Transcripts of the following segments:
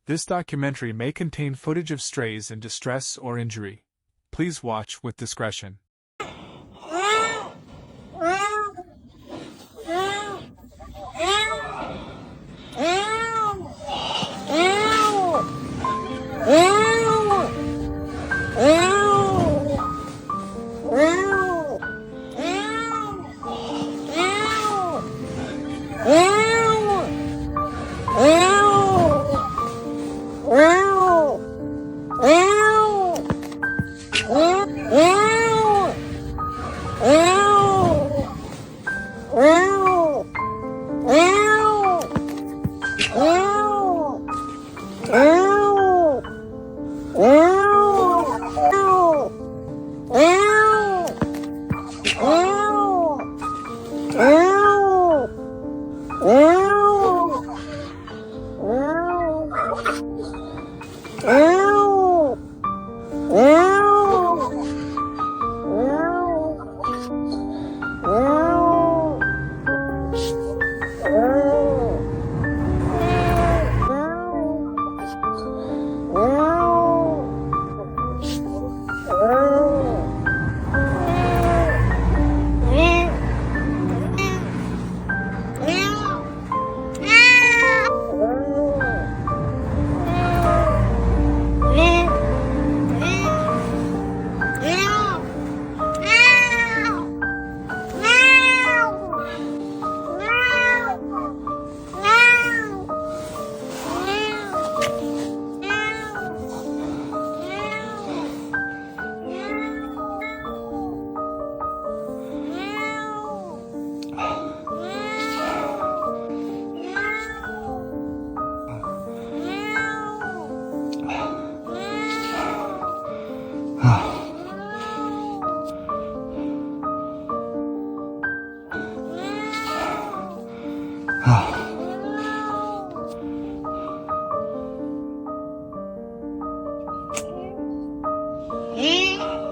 This documentary may contain footage of strays in distress or injury. Please watch with discretion.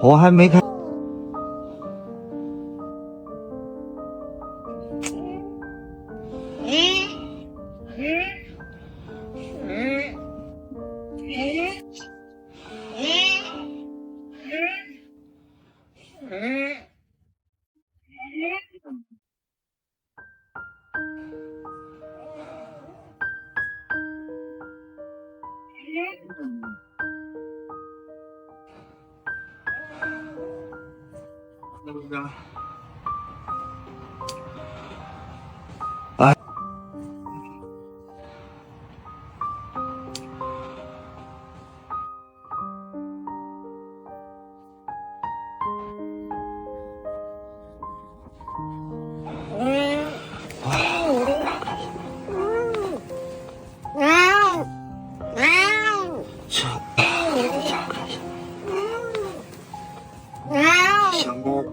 我还没开。哎，香菇。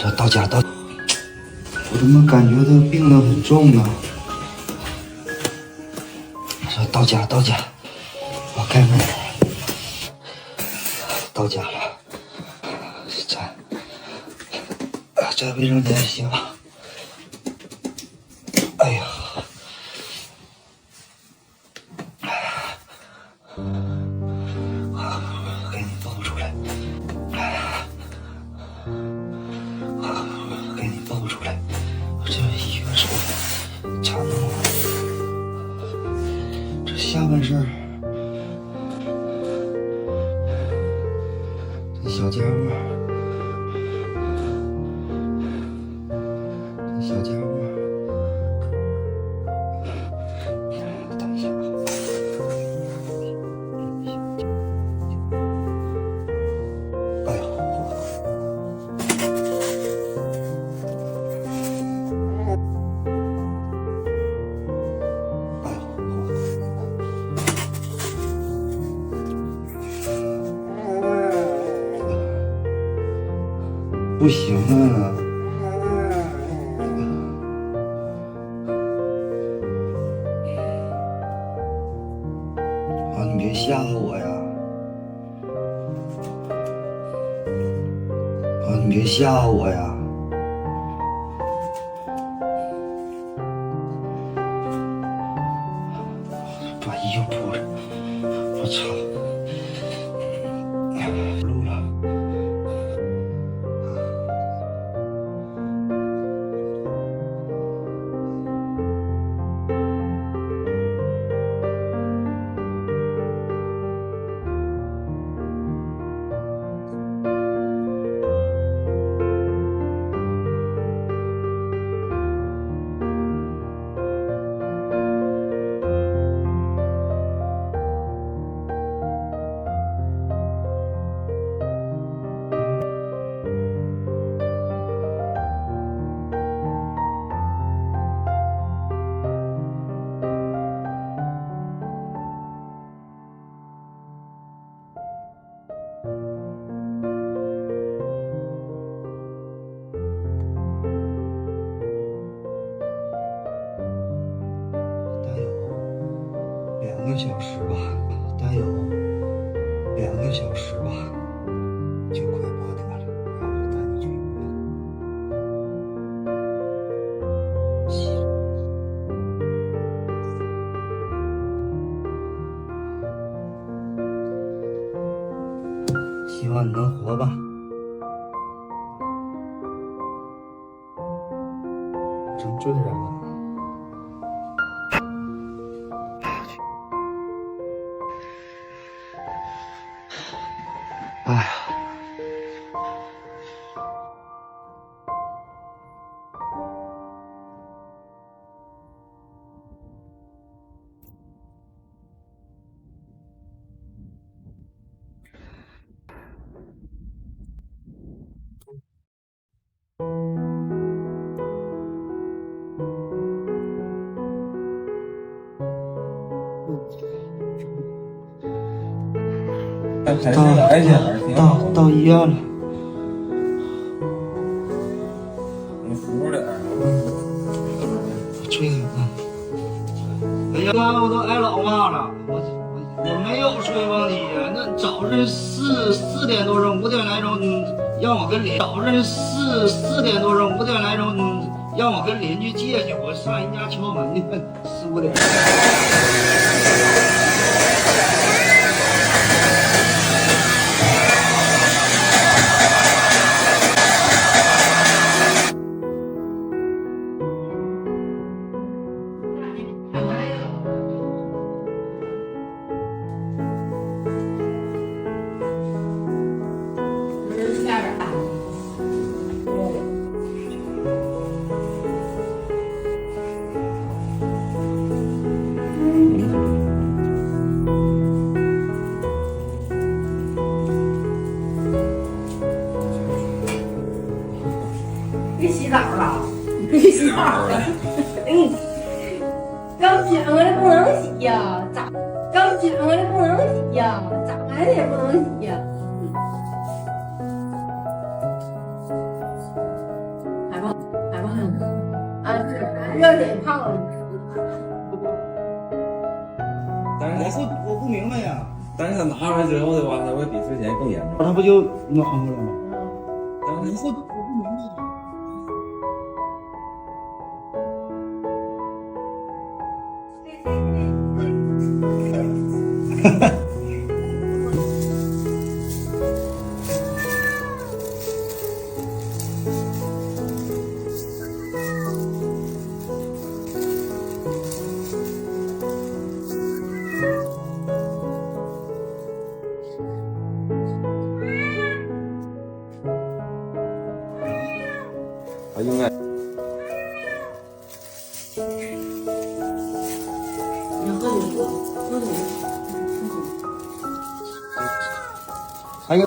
这到家到，我怎么感觉他病得很重呢？这到家，我开门，到家了。这卫生间行。哎呀，给你抱出来。给你抱出来，这一个手插到这下半身，这小家伙，这小家伙，等一下，哎呦！不行啊！啊，你别吓唬我呀！啊，你别吓唬我呀！把衣服铺上，我操！录了。2个小时吧，大有2个小时吧，就快8点了，然后带你去医院。希望你能活吧。整醉人了。哎呀！到医院了。你服点睡呢。哎呀妈！我都挨老骂了，我没有吹风机呀。那早晨四点多钟5点来钟，让我跟早晨4点多钟5点来钟，让我跟邻居借去。我上人家敲门去，4、5点。别洗澡了，别洗澡了。刚卷过来不能洗呀，刚卷过来不能洗呀，咋来的也不能洗呀。海豹，啊，热水泡了。但是我不明白呀。但是他拿出来之后的话，他会比之前更严重。他不就暖和了吗？但是我不明白。哈哈。他应该。你喝酒，喝酒。还有。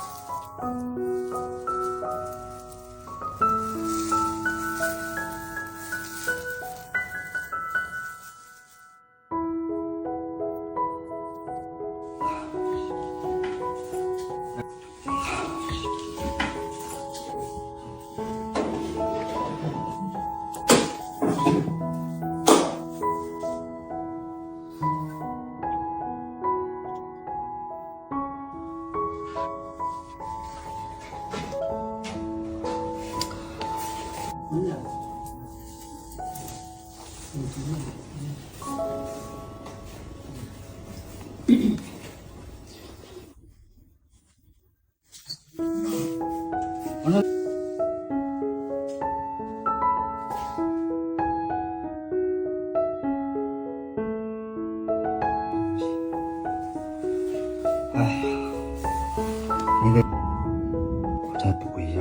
哎呀，你得再补一下。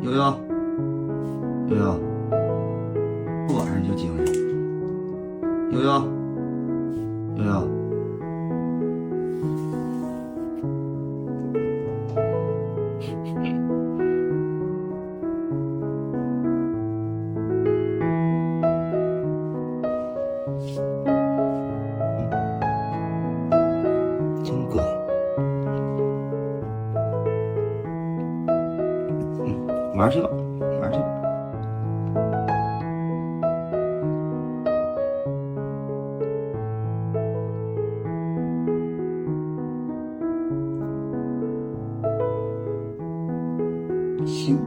悠悠，悠悠，晚上就精神。悠悠，悠悠，晚上去吧，晚上去吧。行。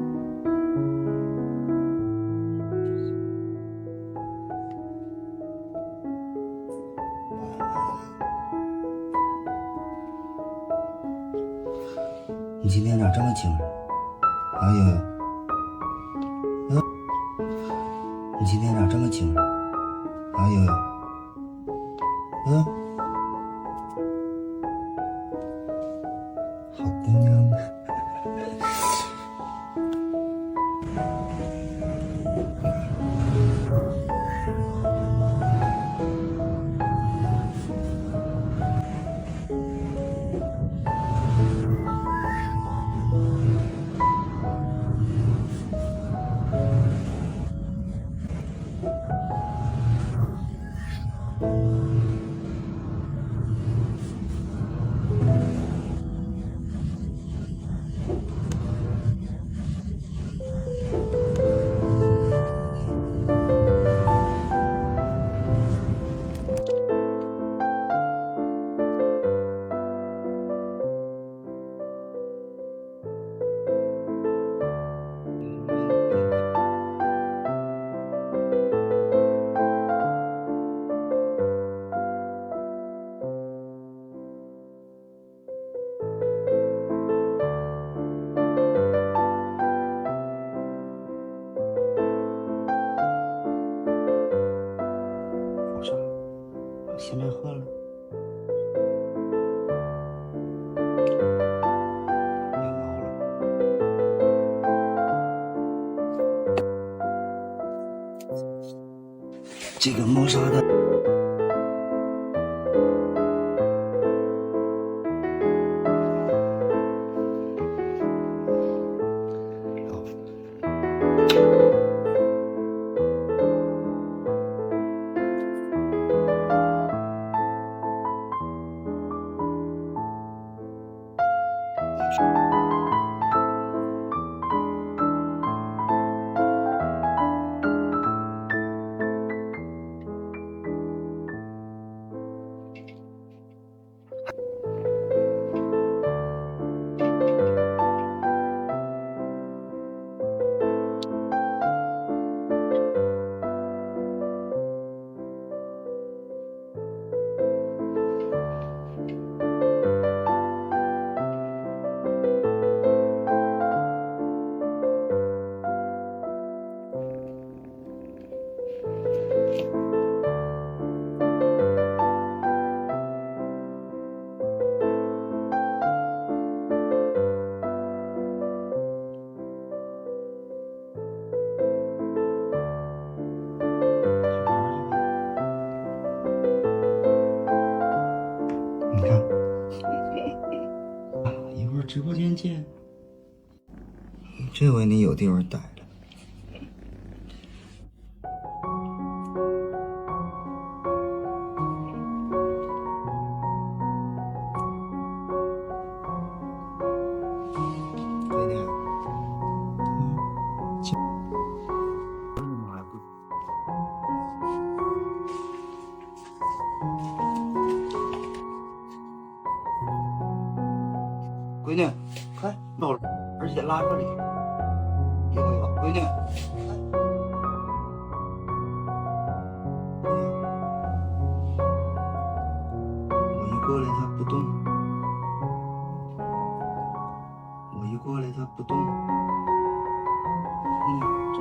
你今天咋这么精神？哎呦，你今天咋这么精神？哎呦，好姑娘啊！我啥？我现在喝了。别毛了。这个猫砂的。直播间见。这回你有地方待了。闺女，闺女，快搂着，而且拉这里，一会儿，闺女，我一过来它不动，我一过来它不动，这。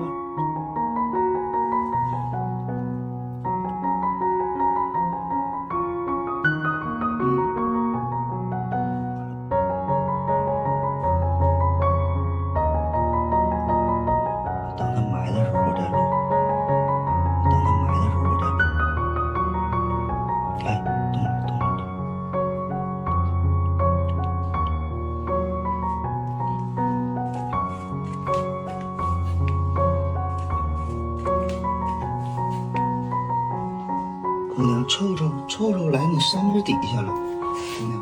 姑娘，臭臭来你山根底下了，姑娘，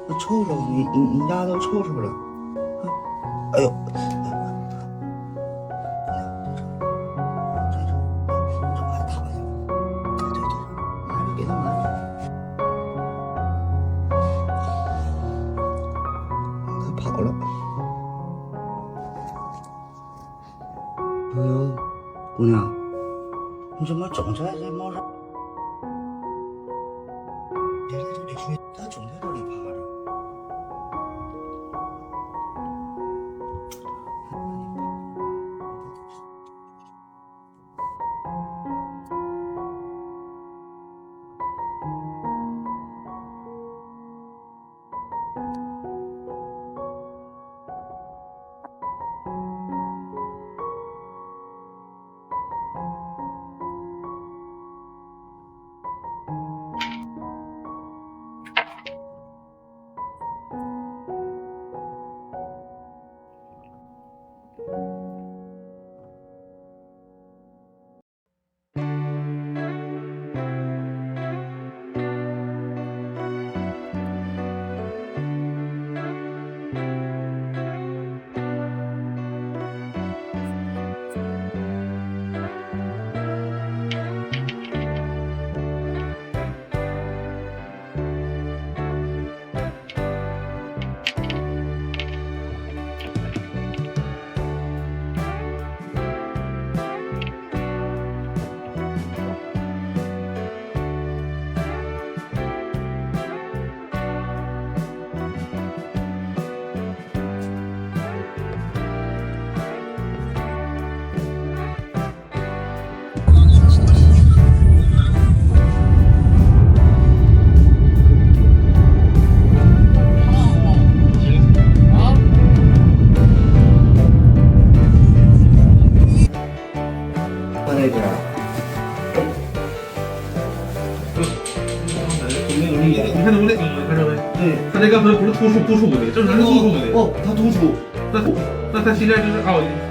那臭臭你丫都臭臭了，哎呦，姑娘，你怎么总在这猫上？别在这里睡，他总在这里趴着。我那边没有力了。你看这屋里，看着没？对，他这个不是突出的，正常是突出的。哦，它突出，那他现在就是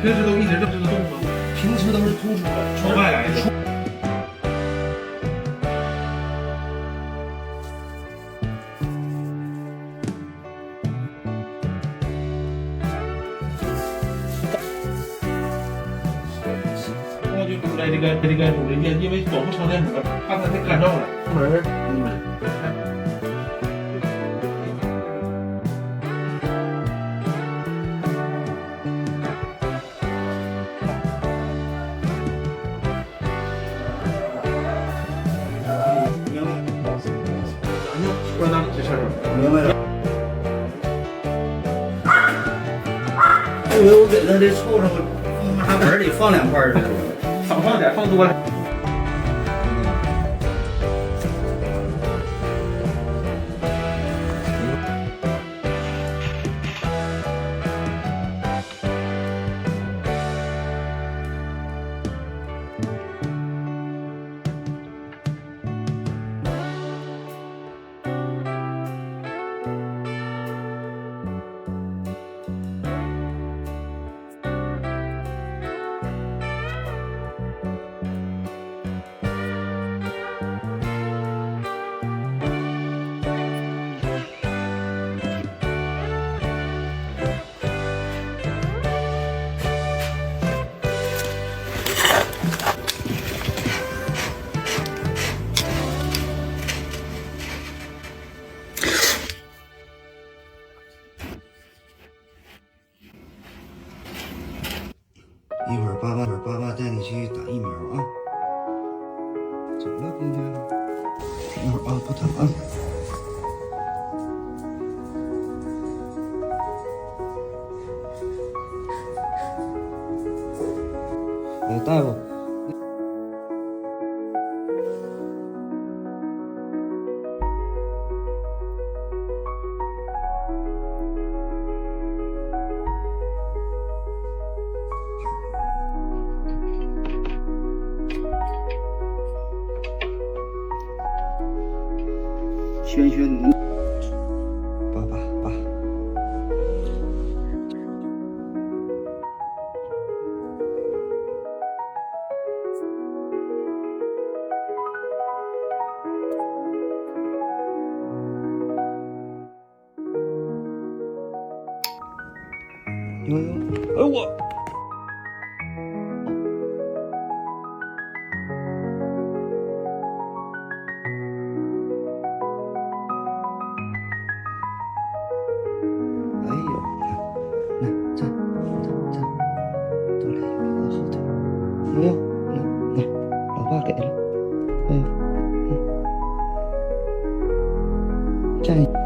平时都一直这个动吗？平时都是突出的，从外来的。我就住在这个屋里，因为总不成那门，怕它太干燥了。门，不知道这事儿。明白了。我以为我给他这凑上马盆里放2块似的。少放点，放多了。一会儿爸爸带你去打疫苗啊。怎么了，姑娘？一会儿啊，不疼啊。大夫。轩轩，你爸。呦，哎我。哎呦，那站，多来一个后腿，悠悠。站。